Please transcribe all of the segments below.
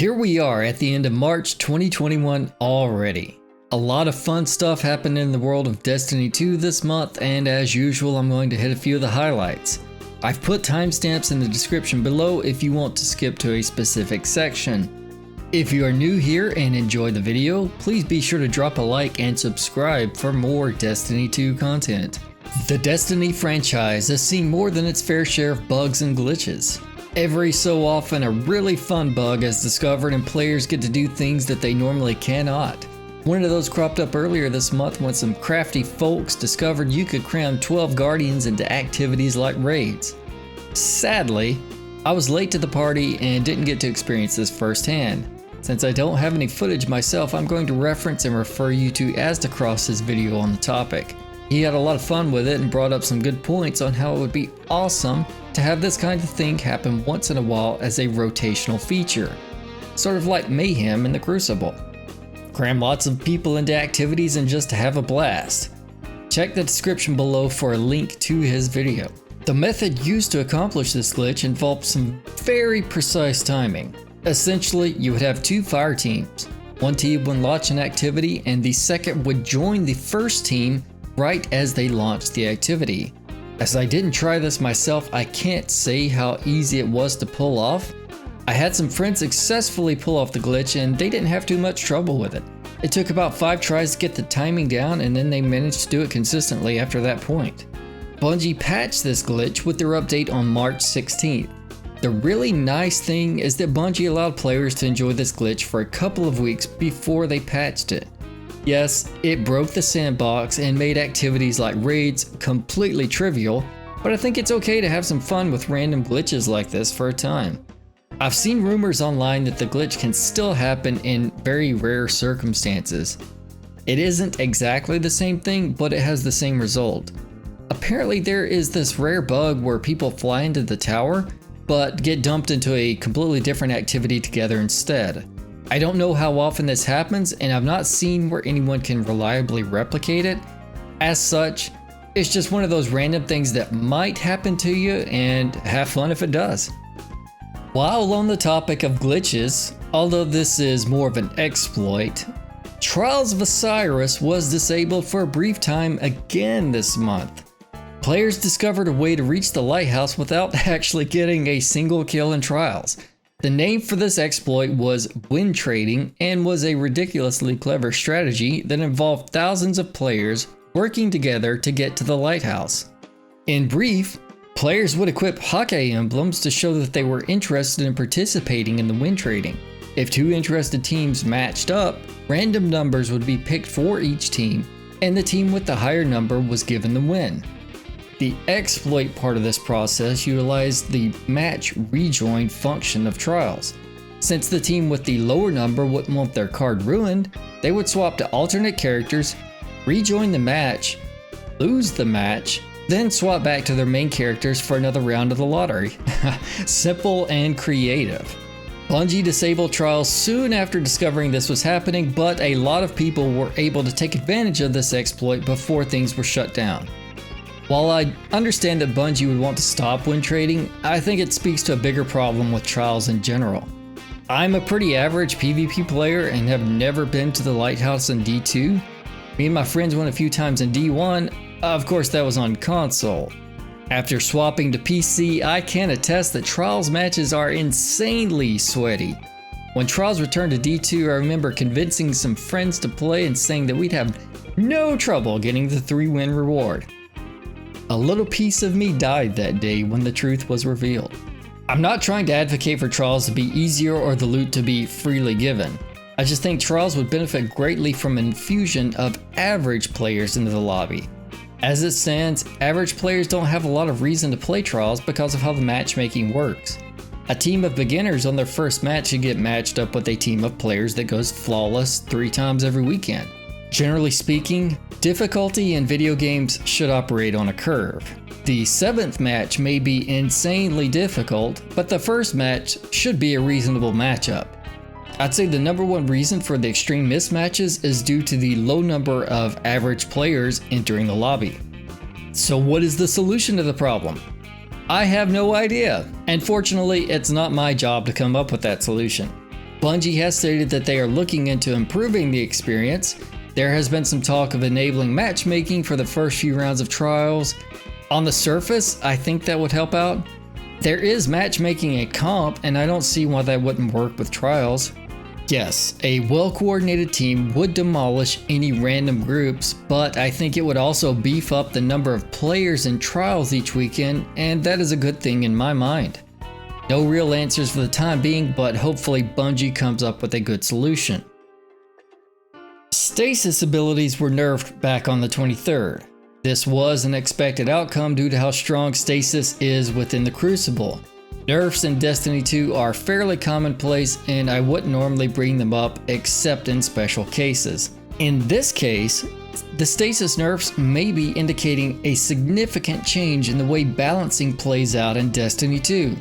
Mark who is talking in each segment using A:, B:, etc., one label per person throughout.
A: Here we are at the end of March 2021 already. A lot of fun stuff happened in the world of Destiny 2 this month, and as usual I'm going to hit a few of the highlights. I've put timestamps in the description below if you want to skip to a specific section. If you are new here and enjoy the video, please be sure to drop a like and subscribe for more Destiny 2 content. The Destiny franchise has seen more than its fair share of bugs and glitches. Every so often a really fun bug is discovered and players get to do things that they normally cannot. One of those cropped up earlier this month when some crafty folks discovered you could cram 12 guardians into activities like raids. Sadly, I was late to the party and didn't get to experience this firsthand. Since I don't have any footage myself, I'm going to reference and refer you to Astacross's video on the topic. He had a lot of fun with it and brought up some good points on how it would be awesome to have this kind of thing happen once in a while as a rotational feature. Sort of like Mayhem in the Crucible. Cram lots of people into activities and just have a blast. Check the description below for a link to his video. The method used to accomplish this glitch involved some very precise timing. Essentially, you would have two fire teams. One team would launch an activity and the second would join the first team right as they launched the activity. As I didn't try this myself, I can't say how easy it was to pull off. I had some friends successfully pull off the glitch and they didn't have too much trouble with it. It took about 5 tries to get the timing down and then they managed to do it consistently after that point. Bungie patched this glitch with their update on March 16th. The really nice thing is that Bungie allowed players to enjoy this glitch for a couple of weeks before they patched it. Yes, it broke the sandbox and made activities like raids completely trivial, but I think it's okay to have some fun with random glitches like this for a time. I've seen rumors online that the glitch can still happen in very rare circumstances. It isn't exactly the same thing, but it has the same result. Apparently there is this rare bug where people fly into the tower, but get dumped into a completely different activity together instead. I don't know how often this happens, and I've not seen where anyone can reliably replicate it. As such, it's just one of those random things that might happen to you, and have fun if it does. While on the topic of glitches, although this is more of an exploit, Trials of Osiris was disabled for a brief time again this month. Players discovered a way to reach the lighthouse without actually getting a single kill in Trials. The name for this exploit was wind trading and was a ridiculously clever strategy that involved thousands of players working together to get to the lighthouse. In brief, players would equip Hake emblems to show that they were interested in participating in the wind trading. If two interested teams matched up, random numbers would be picked for each team, and the team with the higher number was given the win. The exploit part of this process utilized the match rejoin function of Trials. Since the team with the lower number wouldn't want their card ruined, they would swap to alternate characters, rejoin the match, lose the match, then swap back to their main characters for another round of the lottery. Simple and creative. Bungie disabled Trials soon after discovering this was happening, but a lot of people were able to take advantage of this exploit before things were shut down. While I understand that Bungie would want to stop wind trading, I think it speaks to a bigger problem with Trials in general. I'm a pretty average PvP player and have never been to the lighthouse in D2. Me and my friends went a few times in D1, of course that was on console. After swapping to PC, I can attest that Trials matches are insanely sweaty. When Trials returned to D2, I remember convincing some friends to play and saying that we'd have no trouble getting the 3-win reward. A little piece of me died that day when the truth was revealed. I'm not trying to advocate for Trials to be easier or the loot to be freely given. I just think Trials would benefit greatly from an infusion of average players into the lobby. As it stands, average players don't have a lot of reason to play Trials because of how the matchmaking works. A team of beginners on their first match should get matched up with a team of players that goes flawless 3 times every weekend. Generally speaking, difficulty in video games should operate on a curve. The 7th match may be insanely difficult, but the first match should be a reasonable matchup. I'd say the number one reason for the extreme mismatches is due to the low number of average players entering the lobby. So what is the solution to the problem? I have no idea, and fortunately it's not my job to come up with that solution. Bungie has stated that they are looking into improving the experience. There has been some talk of enabling matchmaking for the first few rounds of trials. On the surface, I think that would help out. There is matchmaking in comp, and I don't see why that wouldn't work with trials. Yes, a well-coordinated team would demolish any random groups, but I think it would also beef up the number of players in trials each weekend, and that is a good thing in my mind. No real answers for the time being, but hopefully Bungie comes up with a good solution. Stasis abilities were nerfed back on the 23rd. This was an expected outcome due to how strong stasis is within the Crucible. Nerfs in Destiny 2 are fairly commonplace, and I wouldn't normally bring them up except in special cases. In this case, the stasis nerfs may be indicating a significant change in the way balancing plays out in Destiny 2.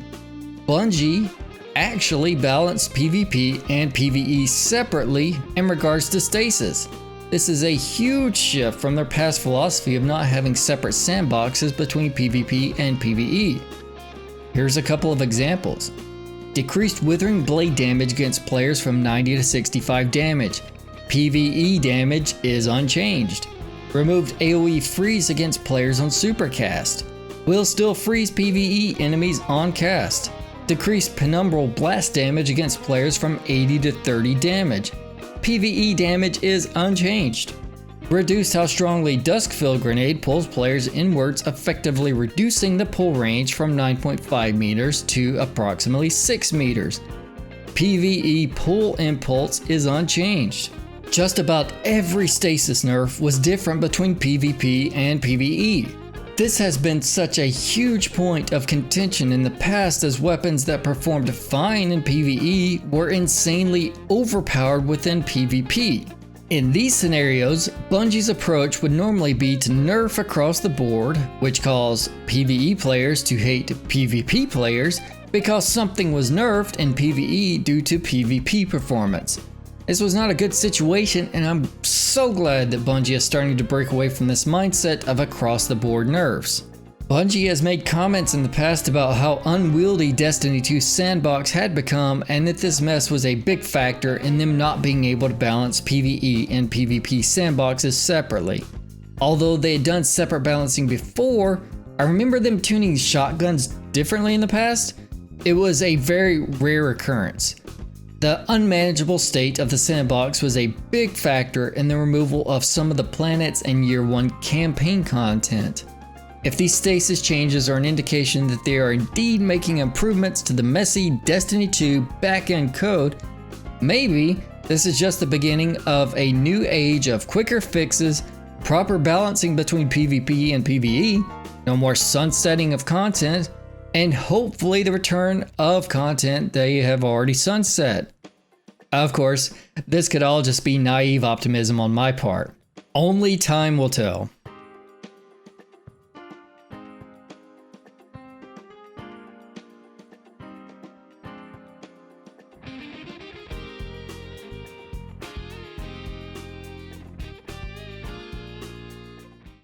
A: Bungie actually balanced PvP and PvE separately in regards to stasis. This is a huge shift from their past philosophy of not having separate sandboxes between PvP and PvE. Here's a couple of examples. Decreased Withering Blade damage against players from 90 to 65 damage. PvE damage is unchanged. Removed AoE freeze against players on Supercast. Will still freeze PvE enemies on cast. Decreased Penumbral Blast damage against players from 80 to 30 damage. PvE damage is unchanged. Reduced how strongly Duskfield Grenade pulls players inwards, effectively reducing the pull range from 9.5 meters to approximately 6 meters. PvE pull impulse is unchanged. Just about every stasis nerf was different between PvP and PvE. This has been such a huge point of contention in the past, as weapons that performed fine in PvE were insanely overpowered within PvP. In these scenarios, Bungie's approach would normally be to nerf across the board, which caused PvE players to hate PvP players because something was nerfed in PvE due to PvP performance. This was not a good situation, and I'm so glad that Bungie is starting to break away from this mindset of across-the-board nerfs. Bungie has made comments in the past about how unwieldy Destiny 2's sandbox had become, and that this mess was a big factor in them not being able to balance PvE and PvP sandboxes separately. Although they had done separate balancing before, I remember them tuning shotguns differently in the past. It was a very rare occurrence. The unmanageable state of the sandbox was a big factor in the removal of some of the planets and Year 1 campaign content. If these stasis changes are an indication that they are indeed making improvements to the messy Destiny 2 backend code, maybe this is just the beginning of a new age of quicker fixes, proper balancing between PvP and PvE, no more sunsetting of content, and hopefully the return of content they have already sunset. Of course, this could all just be naive optimism on my part. Only time will tell.